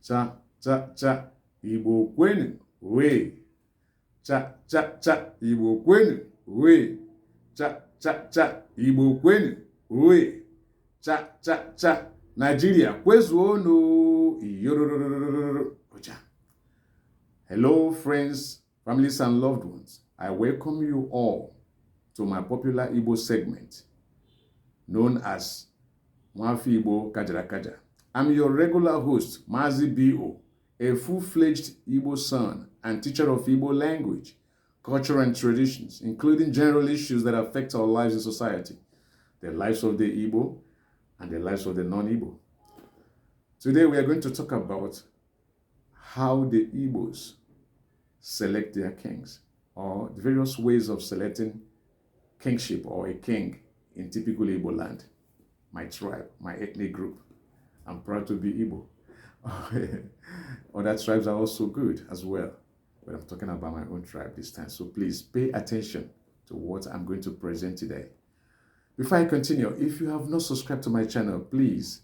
cha cha cha Igbo kwenu we cha cha cha Igbo kwenu we cha cha cha Igbo kwenu we cha cha cha Nigeria kwezuonu iyorororororo. Hello friends, families and loved ones. I welcome you all to my popular Igbo segment known as Mwafi Igbo Kajara Kaja. I'm your regular host, Mazi B.O., a full-fledged Igbo son and teacher of Igbo language, culture and traditions, including general issues that affect our lives in society, the lives of the Igbo and the lives of the non-Igbo. Today we are going to talk about how the Igbos select their kings, or the various ways of selecting kingship or a king in typical Igboland. My tribe, my ethnic group. I'm proud to be Igbo. Other tribes are also good as well, but I'm talking about my own tribe this time. So please pay attention to what I'm going to present today. Before I continue, if you have not subscribed to my channel, please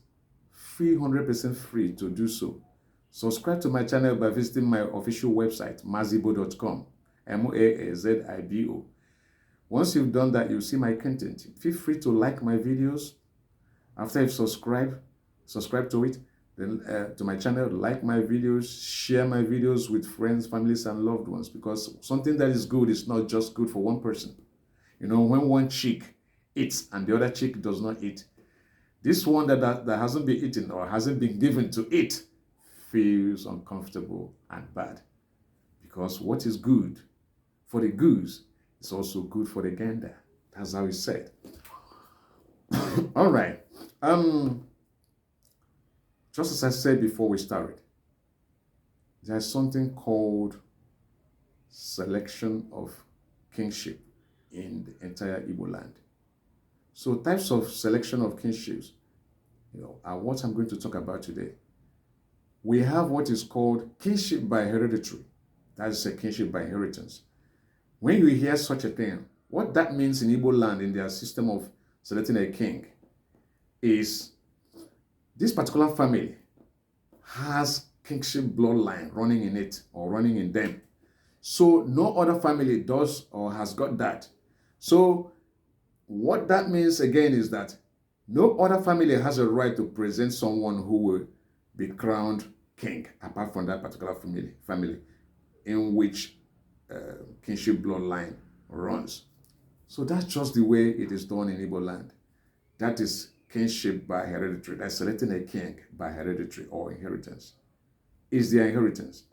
feel 100% free to do so. Subscribe to my channel by visiting my official website, mazibo.com, MAAZIBO. Once you've done that, you'll see my content. Feel free to like my videos. After you've subscribed to it, then to my channel, like my videos, share my videos with friends, families, and loved ones, because something that is good is not just good for one person. You know, when one chick eats and the other chick does not eat, this one that hasn't been eaten or hasn't been given to eat feels uncomfortable and bad, because what is good for the goose is also good for the gander. That's how it's said. All right. Just as I said before we started, there's something called selection of kingship in the entire Igboland. So types of selection of kingships, are what I'm going to talk about today. We have what is called kingship by hereditary. That is a kingship by inheritance. When you hear such a thing, what that means in Igboland, in their system of selecting a king, is this particular family has kingship bloodline running in it or running in them. So no other family does or has got that. So what that means again is that no other family has a right to present someone who will be crowned king apart from that particular family in which kingship bloodline runs. So that's just the way it is done in Igboland. That is kingship by hereditary. That's selecting a king by hereditary or inheritance. Is their inheritance.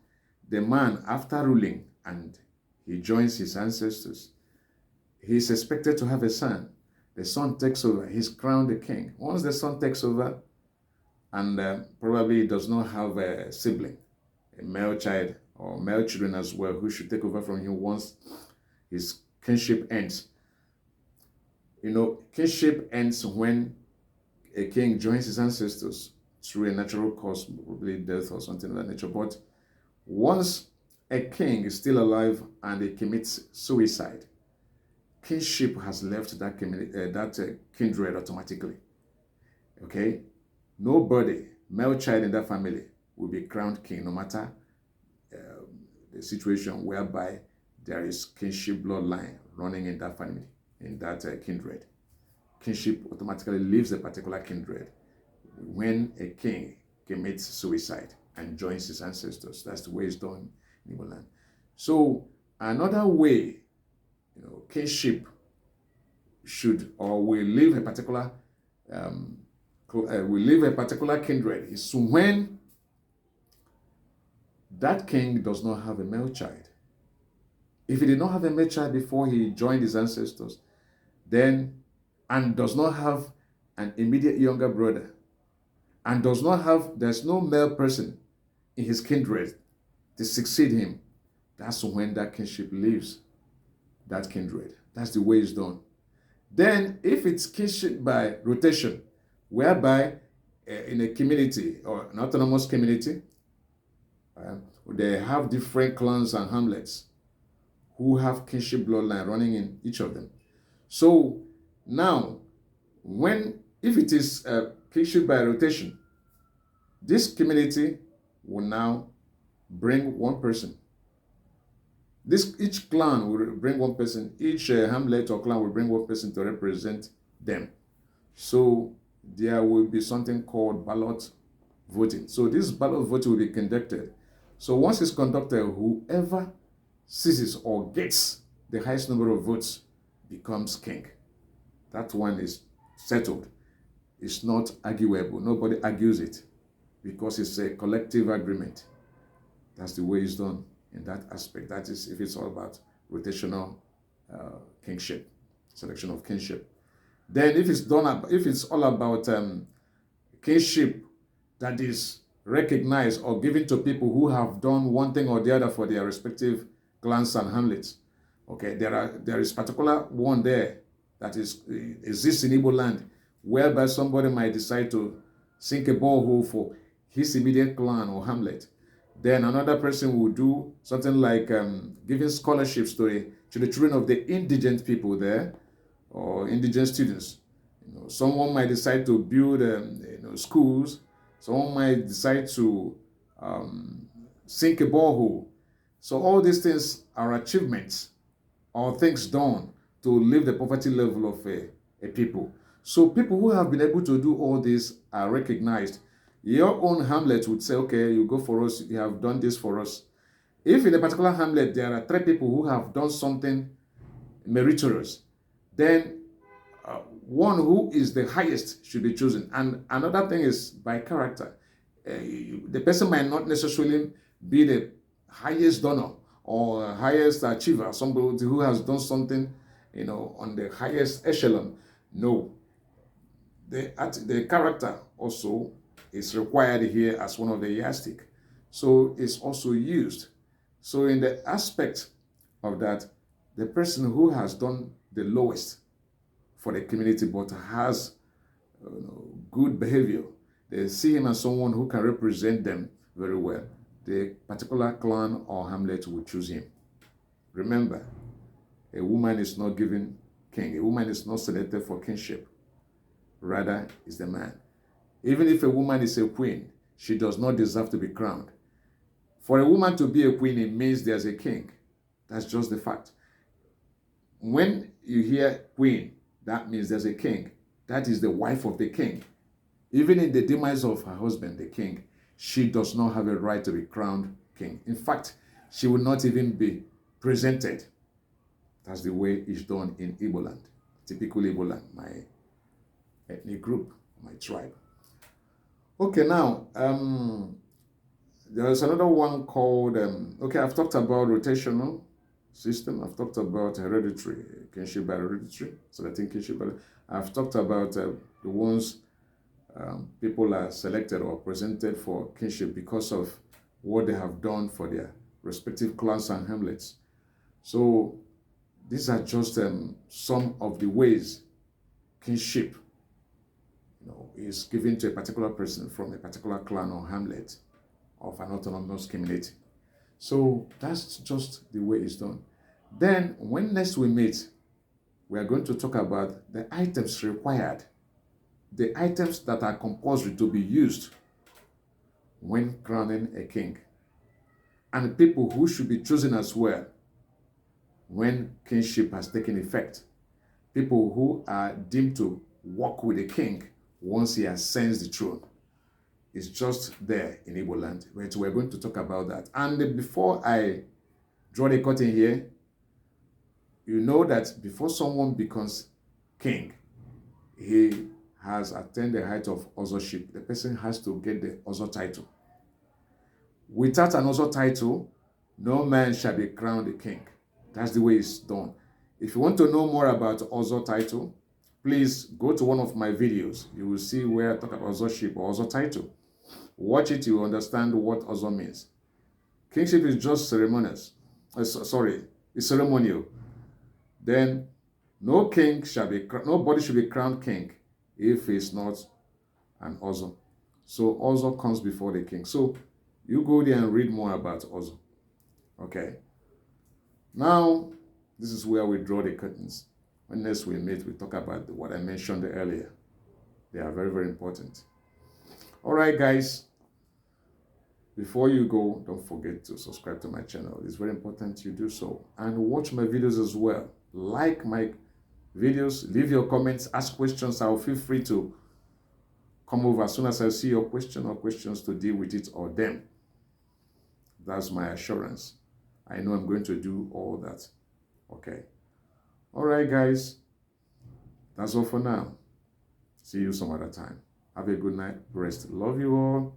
The man, after ruling and he joins his ancestors, he is expected to have a son. The son takes over. He's crowned the king. Once the son takes over, and probably does not have a sibling, a male child or male children as well, who should take over from him once his kingship ends. Kingship ends when a king joins his ancestors through a natural cause, probably death or something of that nature. But once a king is still alive and he commits suicide, kingship has left that kindred automatically. Okay? Nobody, male child in that family, will be crowned king, no matter the situation whereby there is kingship bloodline running in that family, in that kindred. Kingship automatically leaves a particular kindred when a king commits suicide and joins his ancestors. That's the way it's done in Igboland. So another way, kingship should or will leave a particular kindred is when that king does not have a male child. If he did not have a male child before he joined his ancestors, then and does not have an immediate younger brother, and there's no male person in his kindred to succeed him, that's when that kingship leaves that kindred. That's the way it's done. Then if it's kingship by rotation, whereby in a community or an autonomous community, they have different clans and hamlets who have kingship bloodline running in each of them. So now, if it is kingship by rotation, this community will now bring one person. Each clan will bring one person. Each hamlet or clan will bring one person to represent them. So there will be something called ballot voting. So this ballot voting will be conducted. So once it's conducted, whoever seizes or gets the highest number of votes becomes king. That one is settled. It's not arguable. Nobody argues it because it's a collective agreement. That's the way it's done in that aspect. That is if it's all about rotational kingship, selection of kingship. Then if it's all about kingship that is recognized or given to people who have done one thing or the other for their respective clans and hamlets. Okay, there is particular one there that exists in Igboland, whereby somebody might decide to sink a borehole for his immediate clan or hamlet. Then another person will do something like giving scholarships to the children of the indigent people there, or indigent students. Someone might decide to build schools. Someone might decide to sink a borehole. So all these things are achievements or things done to lift the poverty level of a people. So people who have been able to do all this are recognized. Your own hamlet would say, okay, you go for us, you have done this for us. If in a particular hamlet there are 3 people who have done something meritorious, then one who is the highest should be chosen. And another thing is by character. The person might not necessarily be the highest donor or highest achiever, somebody who has done something, on the highest echelon. No. The character also is required here as one of the yardstick. So it's also used. So in the aspect of that, the person who has done the lowest for the community but has good behavior, they see him as someone who can represent them very well. The particular clan or hamlet will choose him. Remember, a woman is not given king. A woman is not selected for kingship. Rather, is the man. Even if a woman is a queen, she does not deserve to be crowned. For a woman to be a queen, it means there's a king. That's just the fact. When you hear queen, that means there's a king. That is the wife of the king. Even in the demise of her husband, the king, she does not have a right to be crowned king. In fact, she will not even be presented. That's the way it's done in Igboland. Typical Igboland, my ethnic group, my tribe. Okay, now, there's another one called, I've talked about rotational system. I've talked about hereditary, kingship by hereditary. So I think kingship by, I've talked about the ones people are selected or presented for kingship because of what they have done for their respective clans and hamlets. So these are just some of the ways kingship is given to a particular person from a particular clan or hamlet of an autonomous community. So that's just the way it's done. Then when next we meet, we are going to talk about the items required, the items that are compulsory to be used when crowning a king, and people who should be chosen as well when kingship has taken effect, people who are deemed to walk with the king once he ascends the throne. It's just there in Igboland. We're going to talk about that. And before I draw the curtain here, you know that before someone becomes king, he has attained the height of authorship. The person has to get the author title. Without an author title, no man shall be crowned a king. That's the way it's done. If you want to know more about author title, please go to one of my videos. You will see where I talk about authorship or author title. Watch it, you will understand what author means. Kingship is just ceremonious. It's ceremonial. Then nobody should be crowned king if he's not an author. So author comes before the king. So you go there and read more about author. Okay. Now, this is where we draw the curtains. When next we meet, we talk about what I mentioned earlier. They are very, very important. All right, guys. Before you go, don't forget to subscribe to my channel. It's very important you do so. And watch my videos as well. Like my videos, leave your comments, ask questions. I'll feel free to come over as soon as I see your question or questions to deal with it or them. That's my assurance. I know I'm going to do all that. Okay. All right, guys. That's all for now. See you some other time. Have a good night. Rest. Love you all.